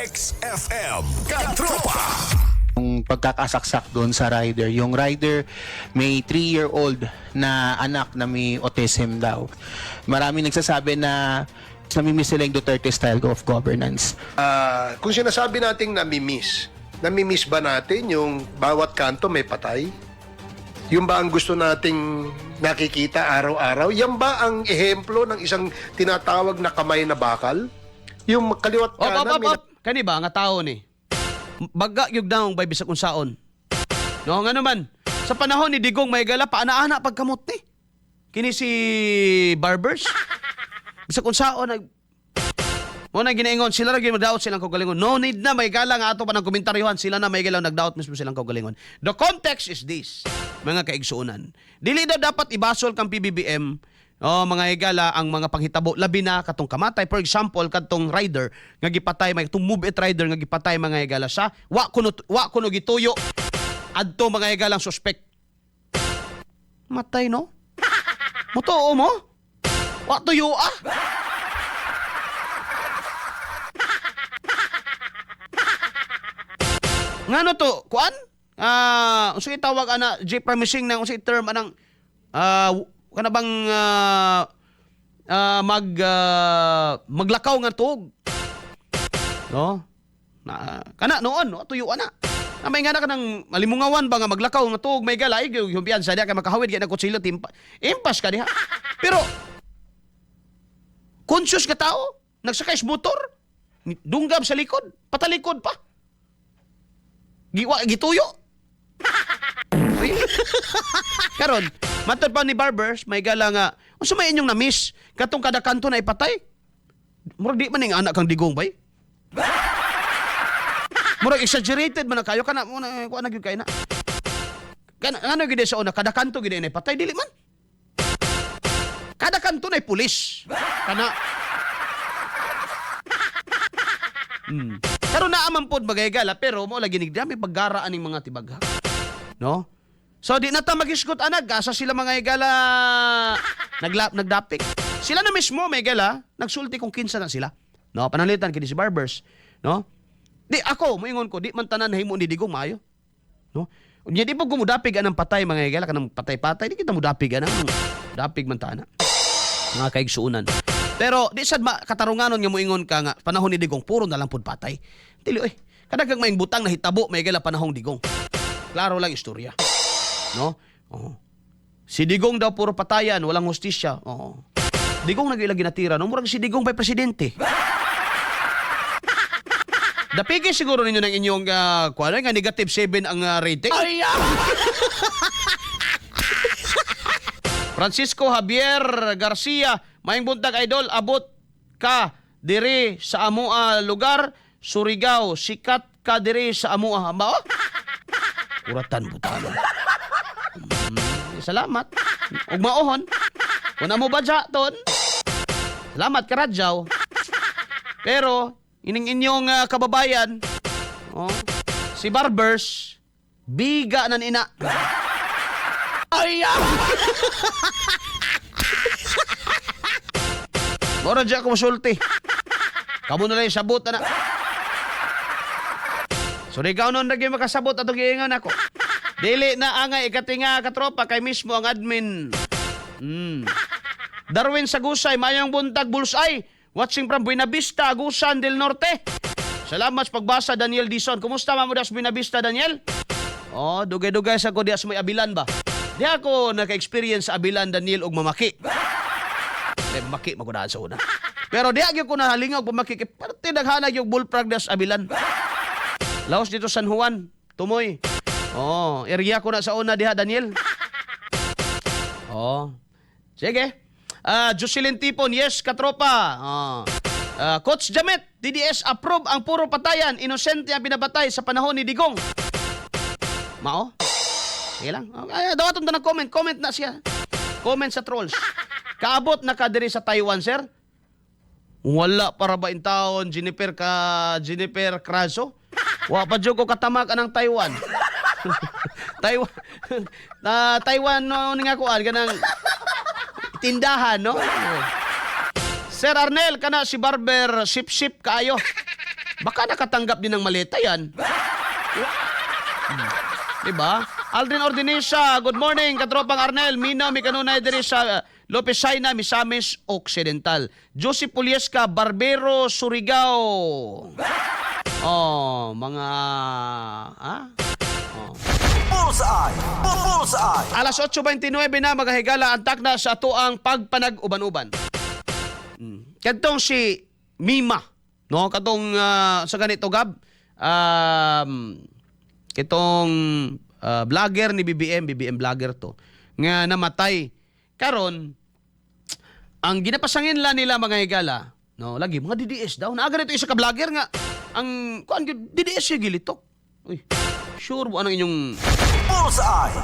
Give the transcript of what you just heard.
XFM Katropa. Yung pagkakasaksak doon sa rider. Yung rider may 3-year-old na anak na may autism daw. Marami nagsasabi na namimiss sila yung Duterte style of governance. Kung sinasabi nating namimiss ba natin yung bawat kanto may patay? Yung ba ang gusto nating nakikita araw-araw? Yan ba ang ehemplo ng isang tinatawag na kamay na bakal? Yung kaliwat kanan, Kani ba nga tao ni? Baga yung daong bay bisag unsaon. No, nga naman. Sa panahon ni Digong may gala pa ana-ana pagkamot ni. Kini si Barbers. Bisag unsaon nag mo na ginaingon sila ra gyud magdaot silang kaugalingon. No need na may gala nga ato pa nang komentaryuhan sila na may galaw nagdaot mismo silang kaugalingon. The context is this, mga kaigsuonan. Dili daw dapat ibasol kang PBBM mga higala ang mga panghitabo labi na katong kamatay. For example, katong rider nga gipatay may katong move it rider nga gipatay mga higala sa wa kuno gituyo adto mga higalang suspect. Matay no? Motoo mo? Wa tuyo ah. Ngano to? Kuan? Unsay tawag ana J promising na unsay term anang kana bang maglakaw nga tuog. No? Kana noon no tuyuan na. May nga na kanang malimungawan ba nga maglakaw nga tuog may galay yung piyansa diha kay makahawid kay na kutsilo impas ka diha. Pero conscious ka tao, nagsakay sa motor, dunggab sa likod, patalikod pa. Gituyo. Karon, matod pa ni Barbers, may gala nga, unsa may inyong na-miss? Katong kada kanto na ipatay? Murag di man ning anak kang Digong bay? Murag exaggerated man na kayo kana mo na kuan gyud kay na. Ano gid sa una kada kanto gid na ipatay dili man. Kada kanto na pulis. Kana Pero naaman pod magayagala pero mo lagi nigdami paggara aning mga tibagha. No? So di na ta magisgot anag asa sila mga higala nagdapik. Sila na mismo may higala nagsulti kung kinsa na sila. No, panalitan kini si Barbers, no? Di ako moingon ko di man tanan himo ni Digong maayo. No? Unya di pag gumudapig anang patay mga higala kanang patay-patay di kita mudapig anang dapig man tana. Mga kaigsuunan. Pero di sad katarunganon nga moingon ka nga panahon ni Digong puro na lang pud patay. Dili kadagag maing butang na hitabo may gala panahong Digong. Klaro lang istorya. No? Oo. Si Digong daw puro patayan, walang hustisya. Oo. Digong nagilagi natira, no murag si Digong bay presidente. Dapigi siguro ninyo ng inyong kuan nga negative 7 ang rating. Ay! Francisco Javier Garcia, maing buntag idol, abot ka diri sa amua lugar, Surigao, sikat ka diri sa amua. Ba? Uratan butalo. Salamat. Ug maohon. Kuna mo badya ton. Salamat ka radyaw. Pero ining inyong kababayan, si Barbers, biga nan ina. Ay! Mora dyan ako masulti. Kamu na lang yung sabot na. So, ikaw nun naging makasabot at giingan ako. Dili na angay ikatinga katropa kay mismo ang admin. Darwin Sagusay, mayang buntag Bullseye. Watching from Buena Vista, Agusan del Norte. Salamat sa pagbasa, Daniel Dison. Kumusta mamudas Buena Vista, Daniel? Dugay-dugay sa ko diya sa may Abilan ba? Di ako naka-experience sa Abilan, Daniel, og mamaki. Mamaki, magudaan sa una. Pero di agyo ko nahalingaw pamaki. Parte naghanag yung bullfrog das Abilan. Laos dito San Juan, Tumoy. Area ko na sa una diha, Daniel. Sige. Jocelyn Tipon, yes, katropa. Coach Jamet, DDS approve ang puro patayan. Inosente ang binabatay sa panahon ni Digong. Mao? Sige lang. Dawaton na nag-comment. Comment na siya. Comment sa trolls. Kaabot na ka diri sa Taiwan, sir? Wala para ba in taon, Jennifer Craso? Wa pa dyan ko katamag anang Taiwan. Taiwan no nga ko ganang tindahan, no? Sir Arnel, kana si Barber, sip-sip kaayo. Baka nakatanggap din ng maleta yan. Diba? Aldrin Ordinesa, good morning, katropang Arnel. Minaw, mi kanunay diri sa Lopez Saina, Misamis Occidental. Josie Puliesca, Barbero, Surigao. Oh, mga... Bullseye! Bullseye! Alas 8:29 na, magahigala ang takna sa tuang pagpanag-uban-uban. Kadtong si Mima, no? Katong sa ganito, Gab, kitong vlogger ni BBM vlogger to, nga namatay. Karon, ang ginapasangin nila mga higala, no, lagi, mga DDS daw. Naaga nito isa ka vlogger nga, ang DDS yung gilitok. Uy, sure mo anong inyong... Bullseye!